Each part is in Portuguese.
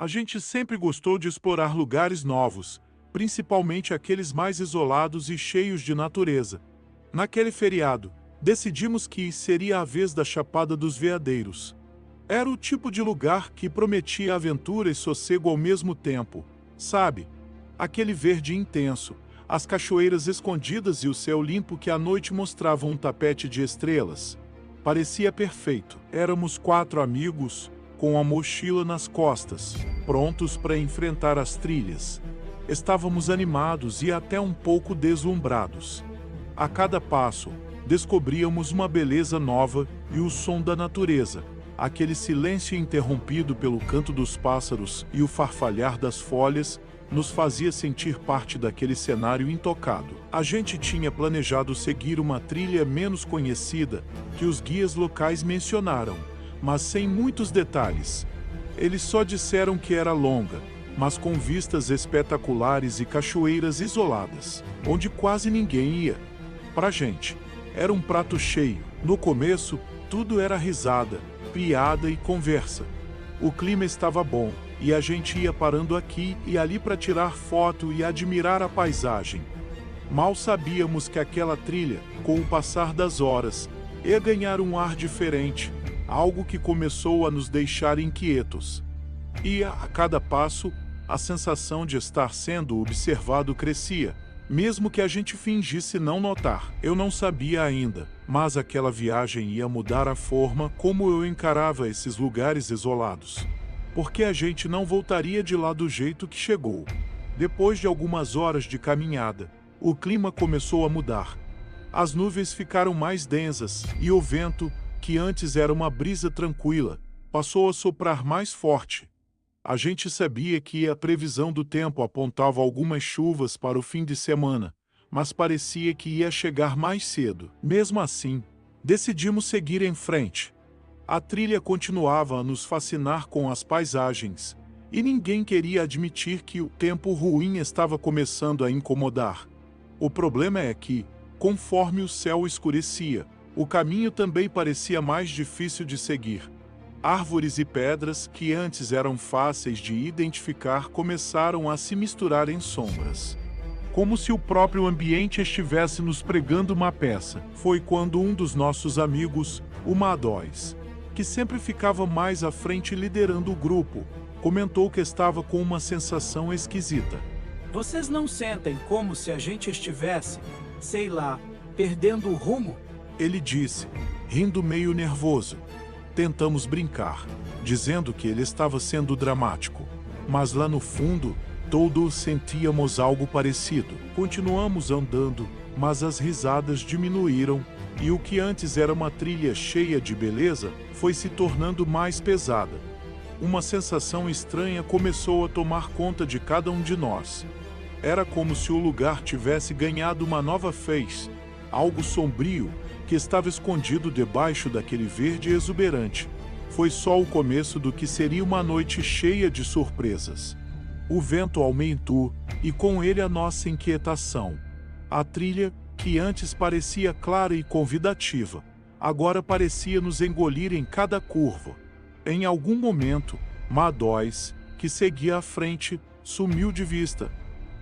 A gente sempre gostou de explorar lugares novos, principalmente aqueles mais isolados e cheios de natureza. Naquele feriado, decidimos que seria a vez da Chapada dos Veadeiros. Era o tipo de lugar que prometia aventura e sossego ao mesmo tempo, sabe? Aquele verde intenso, as cachoeiras escondidas e o céu limpo que à noite mostravam um tapete de estrelas. Parecia perfeito. Éramos 4 amigos, com a mochila nas costas, prontos para enfrentar as trilhas. Estávamos animados e até um pouco deslumbrados. A cada passo, descobríamos uma beleza nova e o som da natureza, aquele silêncio interrompido pelo canto dos pássaros e o farfalhar das folhas, nos fazia sentir parte daquele cenário intocado. A gente tinha planejado seguir uma trilha menos conhecida que os guias locais mencionaram, mas sem muitos detalhes. Eles só disseram que era longa, mas com vistas espetaculares e cachoeiras isoladas, onde quase ninguém ia. Pra gente, era um prato cheio. No começo, tudo era risada, piada e conversa. O clima estava bom, e a gente ia parando aqui e ali para tirar foto e admirar a paisagem. Mal sabíamos que aquela trilha, com o passar das horas, ia ganhar um ar diferente, algo que começou a nos deixar inquietos. E, a cada passo, a sensação de estar sendo observado crescia, mesmo que a gente fingisse não notar. Eu não sabia ainda, mas aquela viagem ia mudar a forma como eu encarava esses lugares isolados. Porque a gente não voltaria de lá do jeito que chegou. Depois de algumas horas de caminhada, o clima começou a mudar. As nuvens ficaram mais densas e o vento, que antes era uma brisa tranquila, passou a soprar mais forte. A gente sabia que a previsão do tempo apontava algumas chuvas para o fim de semana, mas parecia que ia chegar mais cedo. Mesmo assim, decidimos seguir em frente. A trilha continuava a nos fascinar com as paisagens, e ninguém queria admitir que o tempo ruim estava começando a incomodar. O problema é que, conforme o céu escurecia, o caminho também parecia mais difícil de seguir. Árvores e pedras, que antes eram fáceis de identificar, começaram a se misturar em sombras. Como se o próprio ambiente estivesse nos pregando uma peça. Foi quando um dos nossos amigos, o Madóis, que sempre ficava mais à frente liderando o grupo, comentou que estava com uma sensação esquisita. Vocês não sentem como se a gente estivesse, sei lá, perdendo o rumo? Ele disse, rindo meio nervoso. Tentamos brincar, dizendo que ele estava sendo dramático, mas lá no fundo, todos sentíamos algo parecido. Continuamos andando, mas as risadas diminuíram, e o que antes era uma trilha cheia de beleza, foi se tornando mais pesada. Uma sensação estranha começou a tomar conta de cada um de nós. Era como se o lugar tivesse ganhado uma nova face, algo sombrio, que estava escondido debaixo daquele verde exuberante. Foi só o começo do que seria uma noite cheia de surpresas. O vento aumentou, e com ele a nossa inquietação. A trilha, que antes parecia clara e convidativa, agora parecia nos engolir em cada curva. Em algum momento, Madóis, que seguia à frente, sumiu de vista.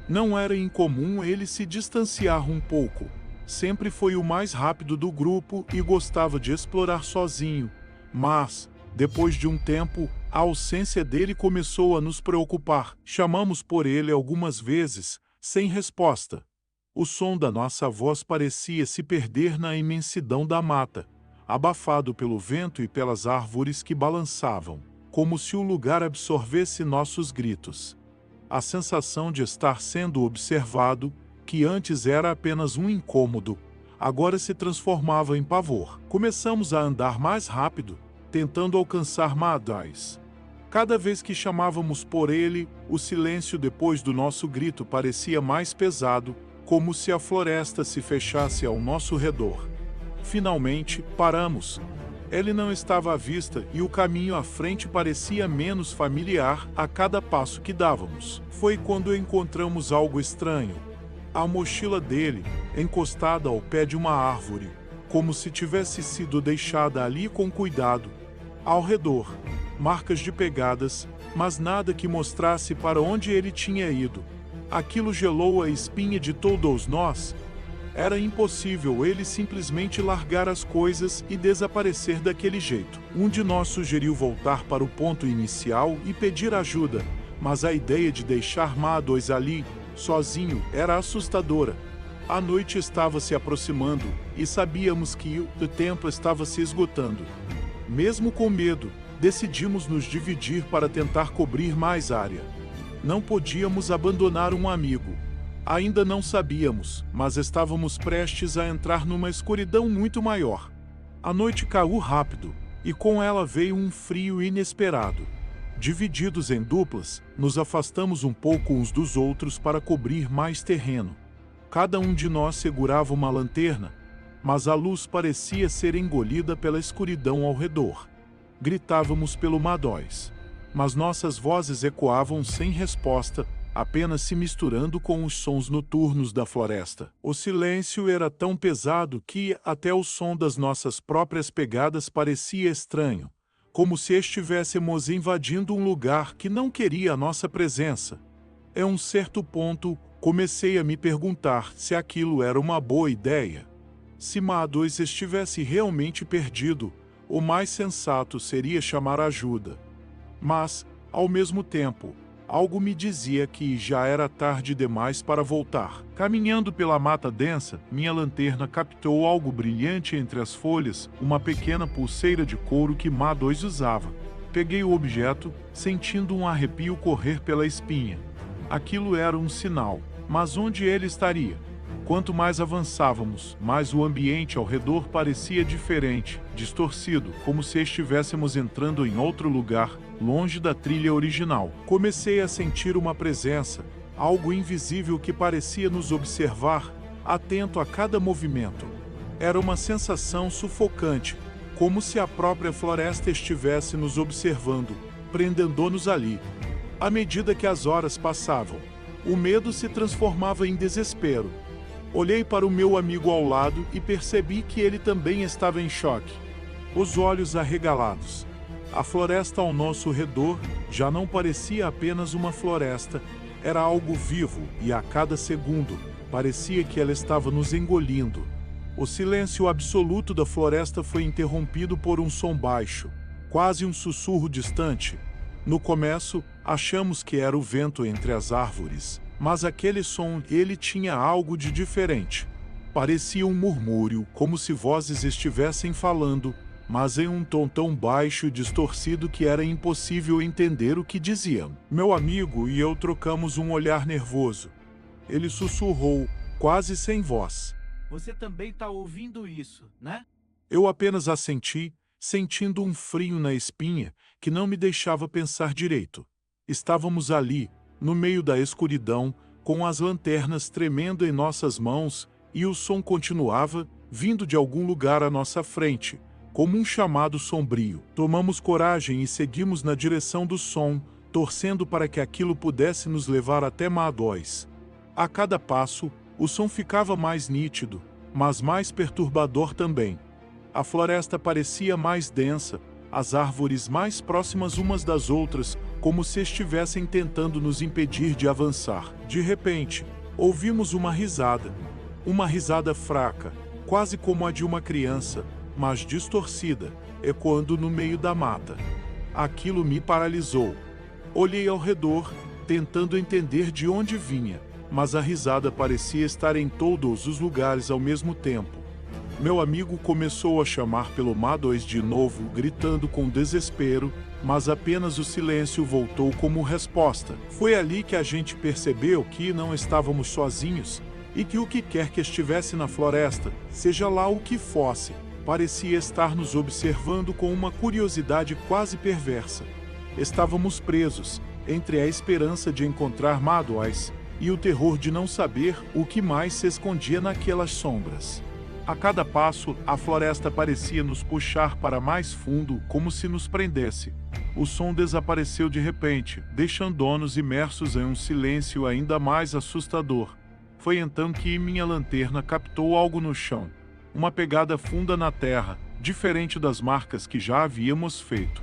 Não era incomum ele se distanciar um pouco. Sempre foi o mais rápido do grupo e gostava de explorar sozinho. Mas, depois de um tempo, a ausência dele começou a nos preocupar. Chamamos por ele algumas vezes, sem resposta. O som da nossa voz parecia se perder na imensidão da mata, abafado pelo vento e pelas árvores que balançavam, como se o lugar absorvesse nossos gritos. A sensação de estar sendo observado, que antes era apenas um incômodo, agora se transformava em pavor. Começamos a andar mais rápido, tentando alcançar Madóis. Cada vez que chamávamos por ele, o silêncio depois do nosso grito parecia mais pesado, como se a floresta se fechasse ao nosso redor. Finalmente, paramos. Ele não estava à vista e o caminho à frente parecia menos familiar a cada passo que dávamos. Foi quando encontramos algo estranho. A mochila dele, encostada ao pé de uma árvore, como se tivesse sido deixada ali com cuidado. Ao redor, marcas de pegadas, mas nada que mostrasse para onde ele tinha ido. Aquilo gelou a espinha de todos nós. Era impossível ele simplesmente largar as coisas e desaparecer daquele jeito. Um de nós sugeriu voltar para o ponto inicial e pedir ajuda, mas a ideia de deixar Ma2 ali, sozinho, era assustadora. A noite estava se aproximando e sabíamos que o tempo estava se esgotando. Mesmo com medo, decidimos nos dividir para tentar cobrir mais área. Não podíamos abandonar um amigo. Ainda não sabíamos, mas estávamos prestes a entrar numa escuridão muito maior. A noite caiu rápido, e com ela veio um frio inesperado. Divididos em duplas, nos afastamos um pouco uns dos outros para cobrir mais terreno. Cada um de nós segurava uma lanterna, mas a luz parecia ser engolida pela escuridão ao redor. Gritávamos pelo Ma2, mas nossas vozes ecoavam sem resposta, apenas se misturando com os sons noturnos da floresta. O silêncio era tão pesado que até o som das nossas próprias pegadas parecia estranho, como se estivéssemos invadindo um lugar que não queria a nossa presença. Em um certo ponto, comecei a me perguntar se aquilo era uma boa ideia. Se Ma2 estivesse realmente perdido, o mais sensato seria chamar ajuda. Mas, ao mesmo tempo, algo me dizia que já era tarde demais para voltar. Caminhando pela mata densa, minha lanterna captou algo brilhante entre as folhas, uma pequena pulseira de couro que Ma2 usava. Peguei o objeto, sentindo um arrepio correr pela espinha. Aquilo era um sinal, mas onde ele estaria? Quanto mais avançávamos, mais o ambiente ao redor parecia diferente, distorcido, como se estivéssemos entrando em outro lugar, longe da trilha original. Comecei a sentir uma presença, algo invisível que parecia nos observar, atento a cada movimento. Era uma sensação sufocante, como se a própria floresta estivesse nos observando, prendendo-nos ali. À medida que as horas passavam, o medo se transformava em desespero. Olhei para o meu amigo ao lado e percebi que ele também estava em choque, os olhos arregalados. A floresta ao nosso redor já não parecia apenas uma floresta, era algo vivo e a cada segundo parecia que ela estava nos engolindo. O silêncio absoluto da floresta foi interrompido por um som baixo, quase um sussurro distante. No começo, achamos que era o vento entre as árvores, mas aquele som, ele tinha algo de diferente. Parecia um murmúrio, como se vozes estivessem falando, mas em um tom tão baixo e distorcido que era impossível entender o que diziam. Meu amigo e eu trocamos um olhar nervoso. Ele sussurrou, quase sem voz. Você também está ouvindo isso, né? Eu apenas assenti, sentindo um frio na espinha que não me deixava pensar direito. Estávamos ali, no meio da escuridão, com as lanternas tremendo em nossas mãos, e o som continuava, vindo de algum lugar à nossa frente, como um chamado sombrio. Tomamos coragem e seguimos na direção do som, torcendo para que aquilo pudesse nos levar até Ma2. A cada passo, o som ficava mais nítido, mas mais perturbador também. A floresta parecia mais densa, as árvores mais próximas umas das outras, como se estivessem tentando nos impedir de avançar. De repente, ouvimos uma risada fraca, quase como a de uma criança, mas distorcida, ecoando no meio da mata. Aquilo me paralisou. Olhei ao redor, tentando entender de onde vinha, mas a risada parecia estar em todos os lugares ao mesmo tempo. Meu amigo começou a chamar pelo Ma2 de novo, gritando com desespero, mas apenas o silêncio voltou como resposta. Foi ali que a gente percebeu que não estávamos sozinhos e que o que quer que estivesse na floresta, seja lá o que fosse, parecia estar nos observando com uma curiosidade quase perversa. Estávamos presos entre a esperança de encontrar Ma2 e o terror de não saber o que mais se escondia naquelas sombras. A cada passo, a floresta parecia nos puxar para mais fundo, como se nos prendesse. O som desapareceu de repente, deixando-nos imersos em um silêncio ainda mais assustador. Foi então que minha lanterna captou algo no chão. Uma pegada funda na terra, diferente das marcas que já havíamos feito.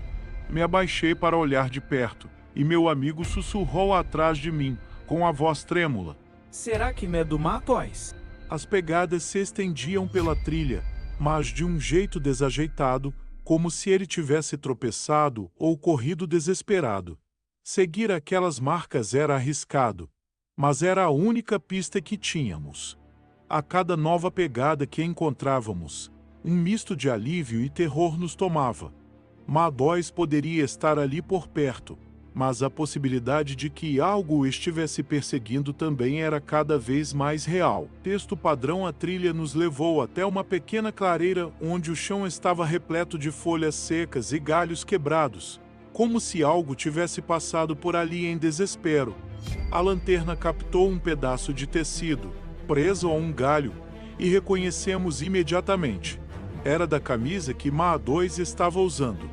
Me abaixei para olhar de perto, e meu amigo sussurrou atrás de mim, com a voz trêmula. Será que medo Matóis? As pegadas se estendiam pela trilha, mas de um jeito desajeitado, como se ele tivesse tropeçado ou corrido desesperado. Seguir aquelas marcas era arriscado, mas era a única pista que tínhamos. A cada nova pegada que encontrávamos, um misto de alívio e terror nos tomava. Madóis poderia estar ali por perto, mas a possibilidade de que algo o estivesse perseguindo também era cada vez mais real. Texto padrão: a trilha nos levou até uma pequena clareira onde o chão estava repleto de folhas secas e galhos quebrados, como se algo tivesse passado por ali em desespero. A lanterna captou um pedaço de tecido, preso a um galho, e reconhecemos imediatamente. Era da camisa que Ma2 estava usando.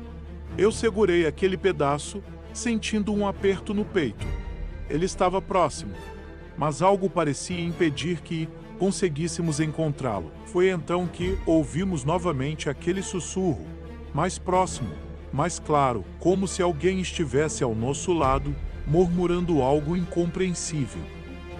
Eu segurei aquele pedaço, sentindo um aperto no peito. Ele estava próximo, mas algo parecia impedir que conseguíssemos encontrá-lo. Foi então que ouvimos novamente aquele sussurro, mais próximo, mais claro, como se alguém estivesse ao nosso lado, murmurando algo incompreensível.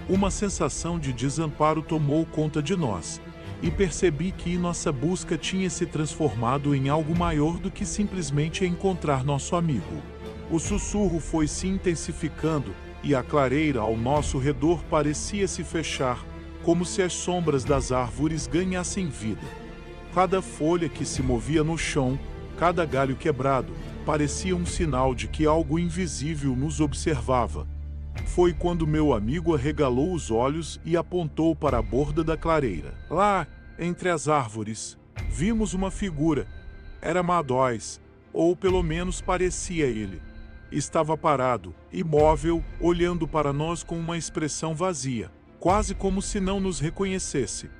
Uma sensação de desamparo tomou conta de nós, e percebi que nossa busca tinha se transformado em algo maior do que simplesmente encontrar nosso amigo. O sussurro foi se intensificando, e a clareira ao nosso redor parecia se fechar, como se as sombras das árvores ganhassem vida. Cada folha que se movia no chão, cada galho quebrado, parecia um sinal de que algo invisível nos observava. Foi quando meu amigo arregalou os olhos e apontou para a borda da clareira. Lá, entre as árvores, vimos uma figura. Era Ma2, ou pelo menos parecia ele. Estava parado, imóvel, olhando para nós com uma expressão vazia, quase como se não nos reconhecesse.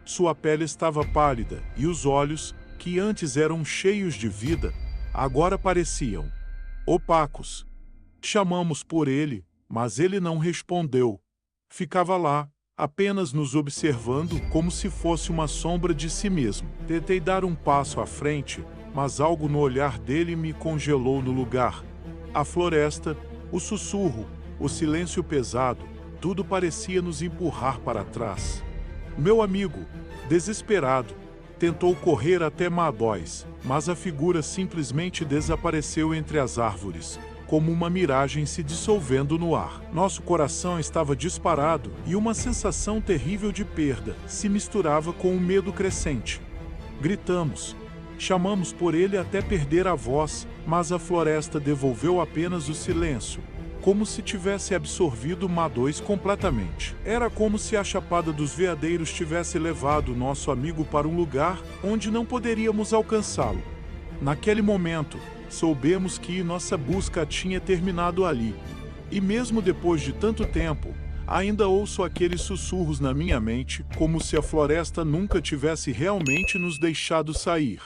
Sua pele estava pálida e os olhos, que antes eram cheios de vida, agora pareciam opacos. Chamamos por ele, mas ele não respondeu. Ficava lá, apenas nos observando como se fosse uma sombra de si mesmo. Tentei dar um passo à frente, mas algo no olhar dele me congelou no lugar. A floresta, o sussurro, o silêncio pesado, tudo parecia nos empurrar para trás. Meu amigo, desesperado, tentou correr até Ma2, mas a figura simplesmente desapareceu entre as árvores, como uma miragem se dissolvendo no ar. Nosso coração estava disparado e uma sensação terrível de perda se misturava com o medo crescente. Gritamos. Chamamos por ele até perder a voz, mas a floresta devolveu apenas o silêncio, como se tivesse absorvido Ma2 completamente. Era como se a Chapada dos Veadeiros tivesse levado nosso amigo para um lugar onde não poderíamos alcançá-lo. Naquele momento, soubemos que nossa busca tinha terminado ali. E mesmo depois de tanto tempo, ainda ouço aqueles sussurros na minha mente, como se a floresta nunca tivesse realmente nos deixado sair.